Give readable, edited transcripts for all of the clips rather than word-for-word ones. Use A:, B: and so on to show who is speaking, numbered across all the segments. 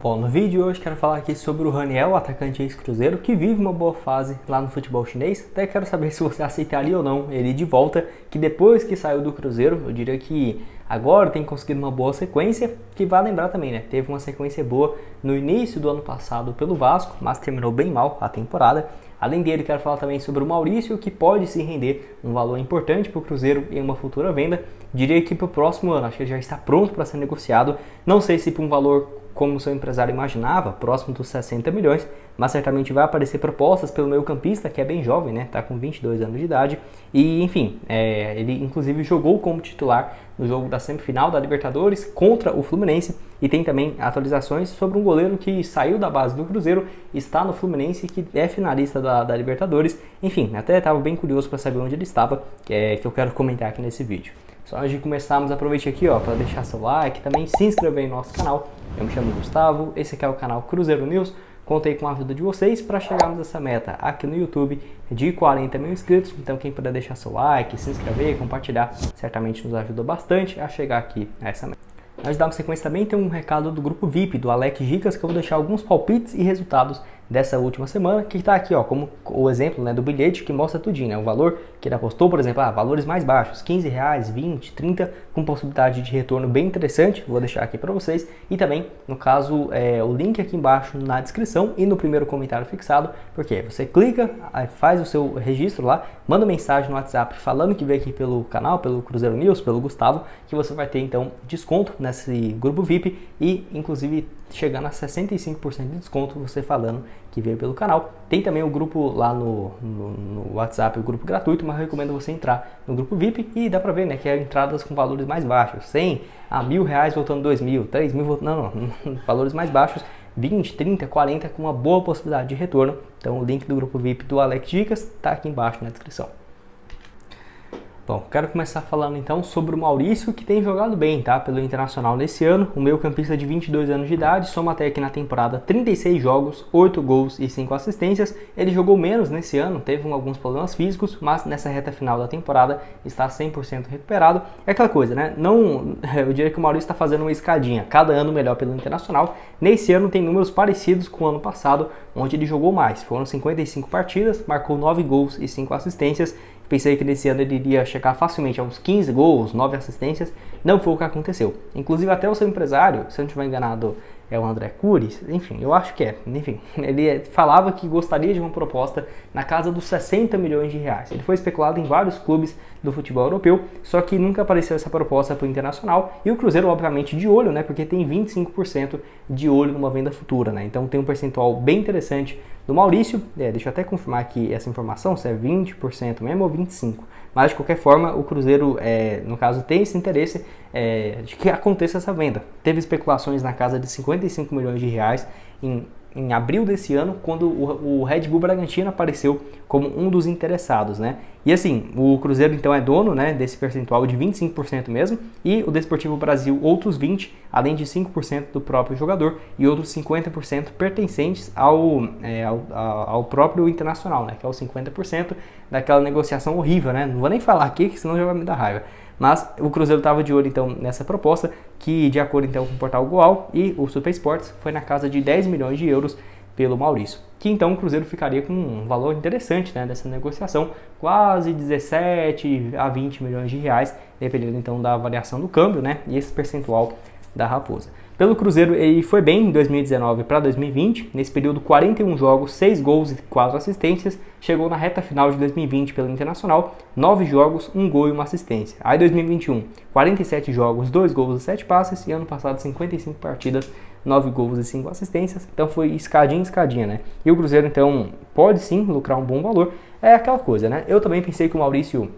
A: Bom, no vídeo de hoje quero falar aqui sobre o Raniel, atacante ex-Cruzeiro, que vive uma boa fase lá no futebol chinês. Até quero saber se você aceitaria ou não ele de volta, que depois que saiu do Cruzeiro, eu diria que agora tem conseguido uma boa sequência, que vai lembrar também, né? Teve uma sequência boa no início do ano passado pelo Vasco, mas terminou bem mal a temporada. Além dele, quero falar também sobre o Maurício, que pode se render um valor importante para o Cruzeiro em uma futura venda. Diria que para o próximo ano, acho que ele já está pronto para ser negociado. Não sei se para um valor como o seu empresário imaginava, próximo dos 60 milhões, mas certamente vai aparecer propostas pelo meio-campista, que é bem jovem, né? Tá com 22 anos de idade. E, enfim, ele inclusive jogou como titular no jogo da semifinal da Libertadores contra o Fluminense. E tem também atualizações sobre um goleiro que saiu da base do Cruzeiro, está no Fluminense, que é finalista da Libertadores. Enfim, até estava bem curioso para saber onde ele estava, que eu quero comentar aqui nesse vídeo. Só antes de começarmos, aproveite aqui para deixar seu like, também se inscrever no nosso canal. Eu me chamo Gustavo, esse aqui é o canal Cruzeiro News. Contei com a ajuda de vocês para chegarmos a essa meta aqui no YouTube de 40 mil inscritos. Então quem puder deixar seu like, se inscrever, compartilhar, certamente nos ajuda bastante a chegar aqui a essa meta. Antes de darmos sequência também, tem um recado do grupo VIP, do Alex Dicas, que eu vou deixar alguns palpites e resultados dessa última semana, que está aqui como o exemplo, né, do bilhete que mostra tudinho, né, o valor que ele apostou, por exemplo, valores mais baixos, R$15, 20, 30, com possibilidade de retorno bem interessante, vou deixar aqui para vocês, e também, no caso, o link aqui embaixo na descrição e no primeiro comentário fixado, porque você clica, faz o seu registro lá, manda mensagem no WhatsApp falando que veio aqui pelo canal, pelo Cruzeiro News, pelo Gustavo, que você vai ter então desconto nesse grupo VIP e inclusive chegando a 65% de desconto você falando que veio pelo canal. Tem também o grupo lá no WhatsApp, o grupo gratuito, mas eu recomendo você entrar no grupo VIP e dá pra ver, né, que é entradas com valores mais baixos, 100 a R$1.000 voltando 2.000, 3.000 voltando, não, valores mais baixos, 20, 30, 40 com uma boa possibilidade de retorno. Então o link do grupo VIP do Alex Dicas está aqui embaixo na descrição. Bom, quero começar falando então sobre o Maurício, que tem jogado bem, tá? Pelo Internacional nesse ano. O meio-campista de 22 anos de idade, soma até aqui na temporada 36 jogos, 8 gols e 5 assistências. Ele jogou menos nesse ano, teve alguns problemas físicos, mas nessa reta final da temporada está 100% recuperado. É aquela coisa, né? Eu diria que o Maurício está fazendo uma escadinha, cada ano melhor pelo Internacional. Nesse ano tem números parecidos com o ano passado, onde ele jogou mais. Foram 55 partidas, marcou 9 gols e 5 assistências. Pensei que nesse ano ele iria chegar facilmente a uns 15 gols, 9 assistências. Não foi o que aconteceu. Inclusive até o seu empresário, se eu não estiver enganado, é o André Cury, enfim, eu acho que é. Enfim, ele falava que gostaria de uma proposta na casa dos 60 milhões de reais. Ele foi especulado em vários clubes do futebol europeu, só que nunca apareceu essa proposta para o Internacional. E o Cruzeiro, obviamente, de olho, né? Porque tem 25% de olho numa venda futura, né? Então tem um percentual bem interessante do Maurício. Deixa eu até confirmar aqui essa informação, se é 20% mesmo ou 25%. Mas de qualquer forma, o Cruzeiro, no caso, tem esse interesse de que aconteça essa venda. Teve especulações na casa de 55 milhões de reais em abril desse ano, quando o Red Bull Bragantino apareceu como um dos interessados, né? E assim, o Cruzeiro então é dono, né, desse percentual de 25% mesmo, e o Desportivo Brasil outros 20%, além de 5% do próprio jogador e outros 50% pertencentes ao próprio Internacional, né, que é os 50% daquela negociação horrível, né? Não vou nem falar aqui, senão já vai me dar raiva. Mas o Cruzeiro estava de olho então nessa proposta, que de acordo então com o portal Goal e o Super Sports, foi na casa de 10 milhões de euros pelo Maurício. Que então o Cruzeiro ficaria com um valor interessante, né, dessa negociação, quase 17 a 20 milhões de reais, dependendo então da variação do câmbio, né, e esse percentual da Raposa. Pelo Cruzeiro, ele foi bem em 2019 para 2020, nesse período 41 jogos, 6 gols e 4 assistências, chegou na reta final de 2020 pelo Internacional, 9 jogos, 1 gol e 1 assistência. Aí 2021, 47 jogos, 2 gols e 7 passes, e ano passado 55 partidas, 9 gols e 5 assistências, então foi escadinha em escadinha, né? E o Cruzeiro então pode sim lucrar um bom valor, é aquela coisa, né? Eu também pensei que o Maurício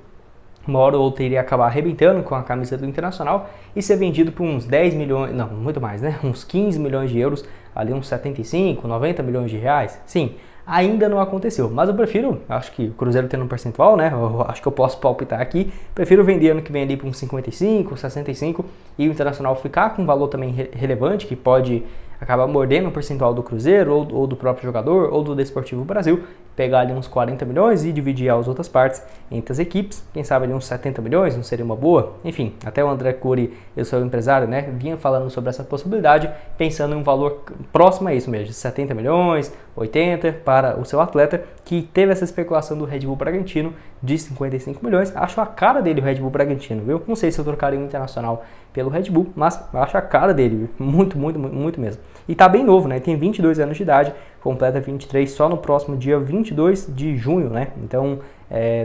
A: uma hora ou outra iria acabar arrebentando com a camisa do Internacional e ser vendido por uns 10 milhões, não, muito mais, né? Uns 15 milhões de euros, ali uns 75, 90 milhões de reais. Sim, ainda não aconteceu, mas eu prefiro, acho que o Cruzeiro tendo um percentual, né? Eu acho que eu posso palpitar aqui, prefiro vender ano que vem ali por uns 55, 65 e o Internacional ficar com um valor também relevante, que pode acabar mordendo o percentual do Cruzeiro, ou do próprio jogador, ou do Desportivo Brasil, pegar ali uns 40 milhões e dividir as outras partes entre as equipes, quem sabe ali uns 70 milhões, não seria uma boa? Enfim, até o André Cury, eu sou empresário, né, vinha falando sobre essa possibilidade, pensando em um valor próximo a isso mesmo, de 70 milhões, 80 para o seu atleta, que teve essa especulação do Red Bull Bragantino de 55 milhões, acho a cara dele o Red Bull Bragantino, viu? Não sei se eu trocaria o Internacional pelo Red Bull, mas acho a cara dele, viu? Muito, muito, muito mesmo. E tá bem novo, né, tem 22 anos de idade, completa 23 só no próximo dia 22 de junho, né? Então,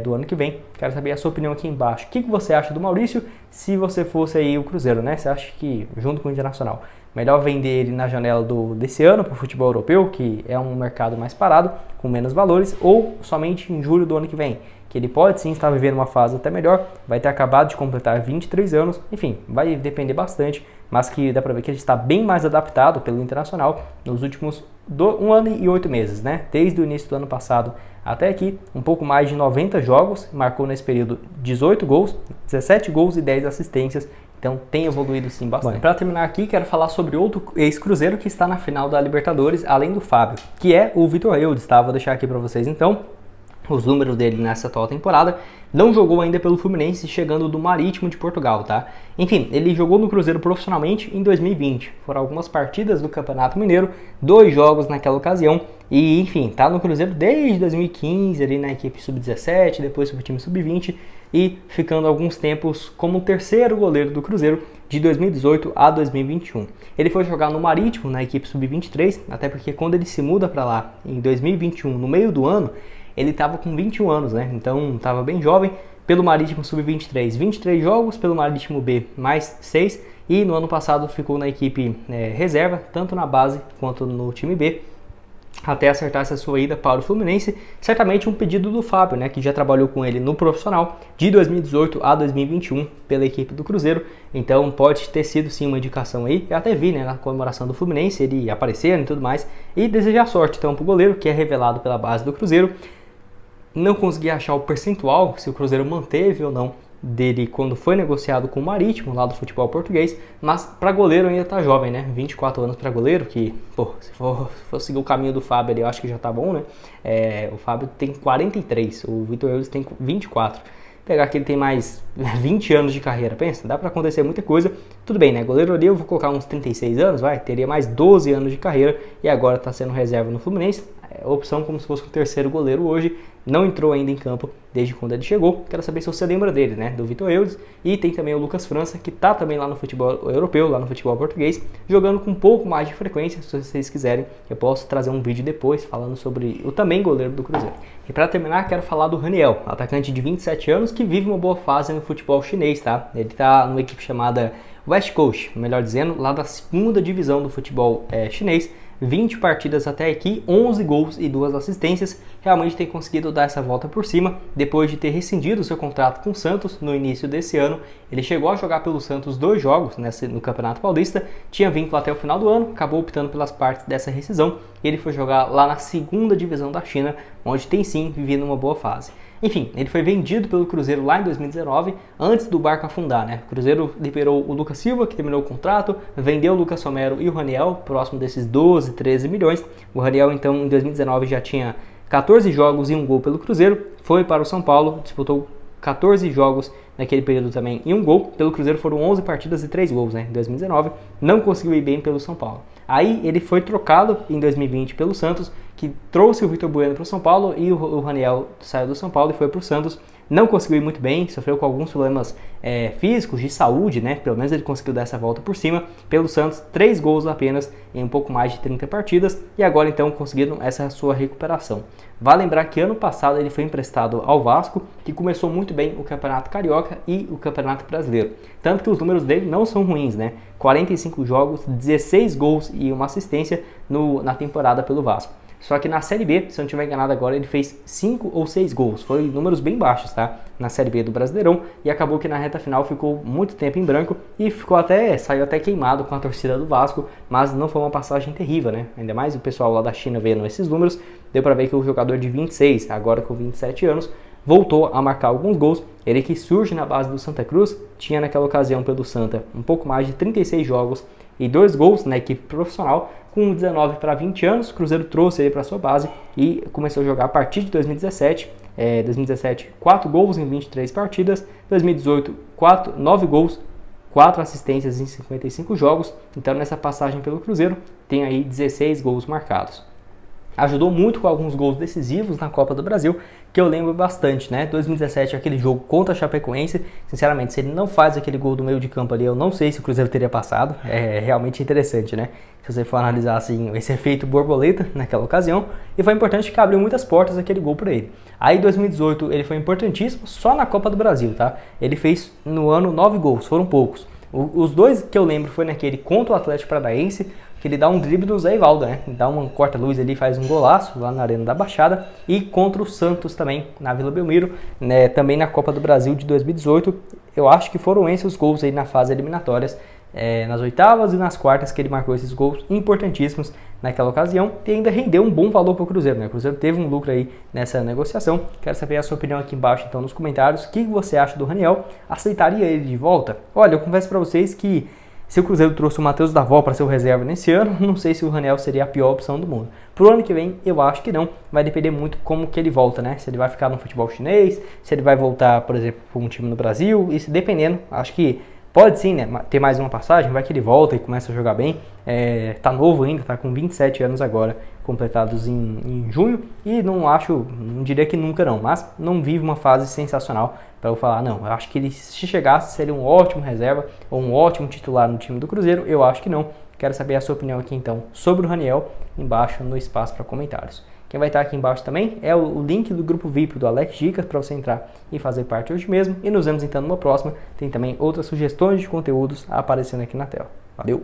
A: do ano que vem. Quero saber a sua opinião aqui embaixo. O que você acha do Maurício se você fosse aí o Cruzeiro, né? Você acha que, junto com o Internacional, melhor vender ele na janela desse ano para o futebol europeu, que é um mercado mais parado, com menos valores, ou somente em julho do ano que vem? Que ele pode sim estar vivendo uma fase até melhor, vai ter acabado de completar 23 anos, enfim, vai depender bastante, mas que dá para ver que ele está bem mais adaptado pelo Internacional nos últimos 1 ano e 8 meses, né? Desde o início do ano passado até aqui, um pouco mais de 90 jogos, marcou nesse período 18 gols, 17 gols e 10 assistências, então tem evoluído sim bastante. Para terminar aqui, quero falar sobre outro ex-cruzeiro que está na final da Libertadores, além do Fábio, que é o Vitor Eudes, tá? Vou deixar aqui para vocês então os números dele nessa atual temporada. Não jogou ainda pelo Fluminense, chegando do Marítimo de Portugal, tá? Enfim, ele jogou no Cruzeiro profissionalmente em 2020. Foram algumas partidas do Campeonato Mineiro, 2 jogos naquela ocasião. E, enfim, tá no Cruzeiro desde 2015, ali na equipe sub-17, depois pro time sub-20 e ficando alguns tempos como o terceiro goleiro do Cruzeiro de 2018 a 2021. Ele foi jogar no Marítimo, na equipe sub-23, até porque quando ele se muda para lá em 2021, no meio do ano, ele estava com 21 anos, né? Então estava bem jovem. Pelo Marítimo Sub-23, 23 jogos, pelo Marítimo B mais 6, e no ano passado ficou na equipe reserva, tanto na base quanto no time B, até acertar essa sua ida para o Fluminense. Certamente um pedido do Fábio, né, que já trabalhou com ele no profissional de 2018 a 2021 pela equipe do Cruzeiro, então pode ter sido sim uma indicação aí. Eu até vi, né, na comemoração do Fluminense, ele aparecendo e tudo mais, e desejar sorte então para o goleiro, que é revelado pela base do Cruzeiro. Não consegui achar o percentual, se o Cruzeiro manteve ou não, dele quando foi negociado com o Marítimo, lá do futebol português, mas para goleiro ainda tá jovem, né? 24 anos para goleiro, que, pô, se for seguir o caminho do Fábio ali, eu acho que já tá bom, né? O Fábio tem 43, o Vitor Eudes tem 24. Pegar que ele tem mais 20 anos de carreira, pensa, dá para acontecer muita coisa. Tudo bem, né? Goleiro ali eu vou colocar uns 36 anos, teria mais 12 anos de carreira e agora tá sendo reserva no Fluminense. Opção como se fosse o terceiro goleiro hoje, não entrou ainda em campo desde quando ele chegou. Quero saber se você lembra dele, né, do Vitor Eudes. E tem também o Lucas França, que tá também lá no futebol europeu, lá no futebol português, jogando com um pouco mais de frequência. Se vocês quiserem, eu posso trazer um vídeo depois falando sobre o também goleiro do Cruzeiro. E para terminar, quero falar do Raniel, atacante de 27 anos que vive uma boa fase no futebol chinês, tá? Ele tá numa equipe chamada West Coast, melhor dizendo, lá da segunda divisão do futebol chinês. 20 partidas até aqui, 11 gols e 2 assistências, realmente tem conseguido dar essa volta por cima, depois de ter rescindido seu contrato com o Santos no início desse ano. Ele chegou a jogar pelo Santos 2 jogos no Campeonato Paulista, tinha vínculo até o final do ano, acabou optando pelas partes dessa rescisão, e ele foi jogar lá na segunda divisão da China, onde tem sim vivido uma boa fase. Enfim, ele foi vendido pelo Cruzeiro lá em 2019, antes do barco afundar, né? O Cruzeiro liberou o Lucas Silva, que terminou o contrato, vendeu o Lucas Romero e o Raniel, próximo desses 12, 13 milhões. O Raniel, então, em 2019 já tinha 14 jogos e 1 gol pelo Cruzeiro, foi para o São Paulo, disputou 14 jogos naquele período também e 1 gol. Pelo Cruzeiro foram 11 partidas e 3 gols, né? Em 2019, não conseguiu ir bem pelo São Paulo. Aí ele foi trocado em 2020 pelo Santos, que trouxe o Vitor Bueno para o São Paulo, e o Raniel saiu do São Paulo e foi para o Santos. Não conseguiu ir muito bem, sofreu com alguns problemas físicos, de saúde, né? Pelo menos ele conseguiu dar essa volta por cima. Pelo Santos, 3 gols apenas em um pouco mais de 30 partidas, e agora então conseguindo essa sua recuperação. Vale lembrar que ano passado ele foi emprestado ao Vasco, que começou muito bem o Campeonato Carioca e o Campeonato Brasileiro. Tanto que os números dele não são ruins, né? 45 jogos, 16 gols e uma assistência na temporada pelo Vasco. Só que na Série B, se eu não estiver enganado agora, ele fez 5 ou 6 gols. Foi números bem baixos, tá? Na Série B do Brasileirão. E acabou que na reta final ficou muito tempo em branco e saiu até queimado com a torcida do Vasco. Mas não foi uma passagem terrível, né? Ainda mais o pessoal lá da China vendo esses números. Deu pra ver que o jogador de 26, agora com 27 anos, voltou a marcar alguns gols. Ele que surge na base do Santa Cruz, tinha naquela ocasião pelo Santa um pouco mais de 36 jogos e 2 gols na equipe profissional. Com 19 para 20 anos, o Cruzeiro trouxe ele para sua base e começou a jogar a partir de 2017. 2017, 4 gols em 23 partidas. 2018, 9 gols, 4 assistências em 55 jogos. Então, nessa passagem pelo Cruzeiro, tem aí 16 gols marcados. Ajudou muito com alguns gols decisivos na Copa do Brasil, que eu lembro bastante, né? 2017, aquele jogo contra a Chapecoense. Sinceramente, se ele não faz aquele gol do meio de campo ali, eu não sei se o Cruzeiro teria passado. É realmente interessante, né? Se você for analisar assim, esse efeito borboleta naquela ocasião. E foi importante que abriu muitas portas aquele gol para ele. Aí, 2018, ele foi importantíssimo só na Copa do Brasil, tá? Ele fez no ano 9 gols, foram poucos. Os 2 que eu lembro foi naquele contra o Atlético Paranaense, que ele dá um drible do Zé Ivaldo, né? Dá uma corta-luz ali, faz um golaço lá na Arena da Baixada. E contra o Santos também, na Vila Belmiro, né? Também na Copa do Brasil de 2018. Eu acho que foram esses os gols aí na fase eliminatórias, nas oitavas e nas quartas, que ele marcou esses gols importantíssimos naquela ocasião. E ainda rendeu um bom valor para o Cruzeiro, né? O Cruzeiro teve um lucro aí nessa negociação. Quero saber a sua opinião aqui embaixo, então, nos comentários. O que você acha do Raniel? Aceitaria ele de volta? Olha, eu confesso para vocês que se o Cruzeiro trouxe o Matheus Davó para ser o reserva nesse ano, não sei se o Raniel seria a pior opção do mundo. Pro ano que vem, eu acho que não. Vai depender muito como que ele volta, né? Se ele vai ficar no futebol chinês, se ele vai voltar, por exemplo, para um time no Brasil. E se dependendo, acho que pode sim, né? Ter mais uma passagem, vai que ele volta e começa a jogar bem. Tá novo ainda, tá com 27 anos agora, completados em junho. E não diria que nunca não, mas não vive uma fase sensacional para eu falar, não. Eu acho que ele, se chegasse, seria um ótimo reserva ou um ótimo titular no time do Cruzeiro. Eu acho que não. Quero saber a sua opinião aqui então sobre o Raniel, embaixo no espaço para comentários. Quem vai estar aqui embaixo também é o link do grupo VIP do Alex Dicas para você entrar e fazer parte hoje mesmo. E nos vemos então numa próxima. Tem também outras sugestões de conteúdos aparecendo aqui na tela. Valeu!